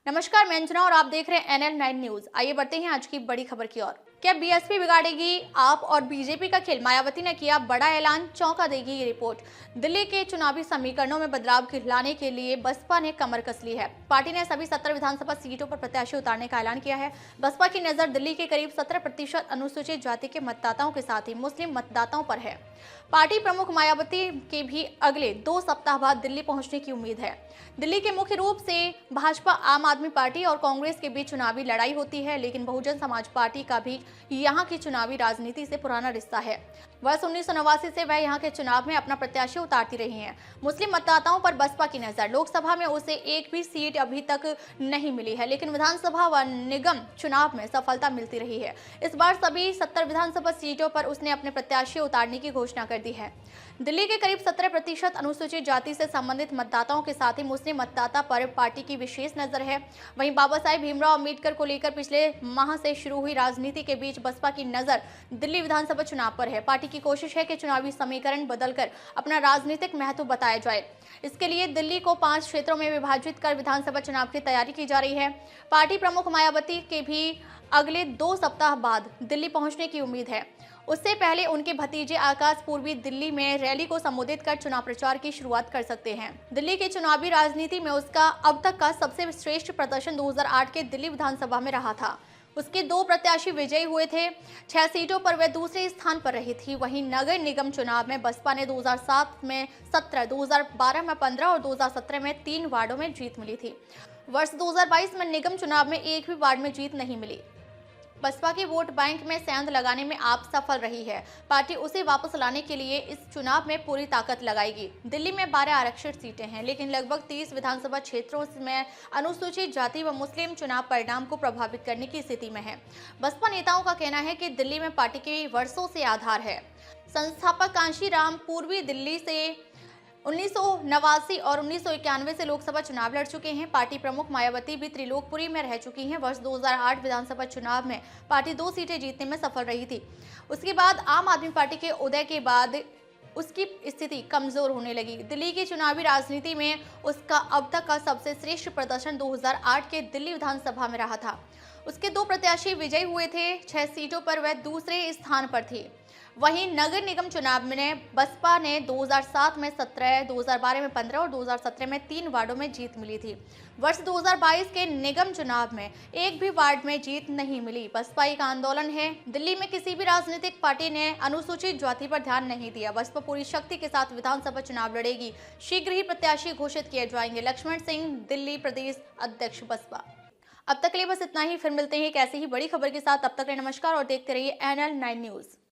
नमस्कार, मैं अंजना और आप देख रहे हैं NL9 न्यूज। आइए बढ़ते हैं आज की बड़ी खबर की ओर। क्या बीएसपी बिगाड़ेगी आप और बीजेपी का खेल? मायावती ने किया बड़ा ऐलान, चौंका देगी ये रिपोर्ट। दिल्ली के चुनावी समीकरणों में बदलाव लाने के लिए बसपा ने कमर कस ली है। पार्टी ने सभी 70 विधानसभा सीटों पर प्रत्याशी उतारने का ऐलान किया है। बसपा की नजर दिल्ली के करीब 17% अनुसूचित जाति के मतदाताओं के साथ ही मुस्लिम मतदाताओं पर है। पार्टी प्रमुख मायावती के भी अगले 2 सप्ताह बाद दिल्ली पहुंचने की उम्मीद है। दिल्ली के मुख्य रूप से भाजपा, आम आदमी पार्टी और कांग्रेस के बीच चुनावी लड़ाई होती है, लेकिन बहुजन समाज पार्टी का भी यहां की चुनावी राजनीति से पुराना रिश्ता है। वर्ष 1989 से वह यहां के चुनाव में अपना प्रत्याशी उतारती रही हैं। मुस्लिम मतदाताओं पर बसपा की नजर। लोकसभा में उसे एक भी सीट अभी तक नहीं मिली है, लेकिन विधानसभा व निगम चुनाव में सफलता मिलती रही है। इस बार सभी 70 विधानसभा सीटों पर उसने अपने प्रत्याशी उतारने की घोषणा कर दी है। दिल्ली के करीब 17% अनुसूचित जाति से संबंधित मतदाताओं के साथ ही मुस्लिम मतदाता पर पार्टी की विशेष नजर है। वहीं बाबा साहेब भीमराव अम्बेडकर को लेकर पिछले माह से शुरू हुई राजनीति के बीच बसपा की नजर दिल्ली विधानसभा चुनाव पर है। पार्टी की कोशिश है कि चुनावी समीकरण बदलकर अपना राजनीतिक महत्व बताया जाए। इसके लिए दिल्ली को 5 क्षेत्रों में विभाजित कर विधानसभा चुनाव की तैयारी की जा रही है। पार्टी प्रमुख मायावती के भी अगले 2 सप्ताह बाद दिल्ली पहुंचने की उम्मीद है। उससे पहले उनके भतीजे आकाश पूर्वी दिल्ली में रैली को संबोधित कर चुनाव प्रचार की शुरुआत कर सकते हैं। दिल्ली की चुनावी राजनीति में उसका अब तक का सबसे श्रेष्ठ प्रदर्शन 2008 के दिल्ली विधानसभा में रहा था। उसके 2 प्रत्याशी विजयी हुए थे। 6 सीटों पर वह दूसरे स्थान पर रही थी। वहीं नगर निगम चुनाव में बसपा ने 2007 में 17, 2012 में 15 और 2017 में 3 वार्डों में जीत मिली थी। वर्ष 2022 में निगम चुनाव में एक भी वार्ड में जीत नहीं मिली। बसपा के वोट बैंक में सेंध लगाने में आप सफल रही है। पार्टी उसे वापस लाने के लिए इस चुनाव में पूरी ताकत लगाएगी। दिल्ली में 12 आरक्षित सीटें हैं, लेकिन लगभग 30 विधानसभा क्षेत्रों में अनुसूचित जाति व मुस्लिम चुनाव परिणाम को प्रभावित करने की स्थिति में है। बसपा नेताओं का कहना है कि दिल्ली में पार्टी के वर्षों से आधार है। संस्थापक कांशीराम पूर्वी दिल्ली से 1989 और 1991 से लोकसभा चुनाव लड़ चुके हैं। पार्टी प्रमुख मायावती भी त्रिलोकपुरी में रह चुकी हैं। वर्ष 2008 विधानसभा चुनाव में पार्टी 2 सीटें जीतने में सफल रही थी। उसके बाद आम आदमी पार्टी के उदय के बाद उसकी स्थिति कमजोर होने लगी। दिल्ली की चुनावी राजनीति में उसका अब तक का सबसे श्रेष्ठ प्रदर्शन 2008 के दिल्ली विधानसभा में रहा था। उसके 2 प्रत्याशी विजयी हुए थे। 6 सीटों पर वह दूसरे स्थान पर थी। वहीं नगर निगम चुनाव में बसपा ने 2007 में 17, 2012 में 15 और 2017 में 3 वार्डों में जीत मिली थी। वर्ष 2022 के निगम चुनाव में एक भी वार्ड में जीत नहीं मिली। बसपा एक आंदोलन है। दिल्ली में किसी भी राजनीतिक पार्टी ने अनुसूचित जाति पर ध्यान नहीं दिया। बसपा पूरी शक्ति के साथ विधानसभा चुनाव लड़ेगी। शीघ्र ही प्रत्याशी घोषित किए जाएंगे। लक्ष्मण सिंह, दिल्ली प्रदेश अध्यक्ष बसपा। अब तक के लिए बस इतना ही। फिर मिलते हैं एक ऐसी ही बड़ी खबर के साथ। तब तक के लिए नमस्कार और देखते रहिए NL9 न्यूज।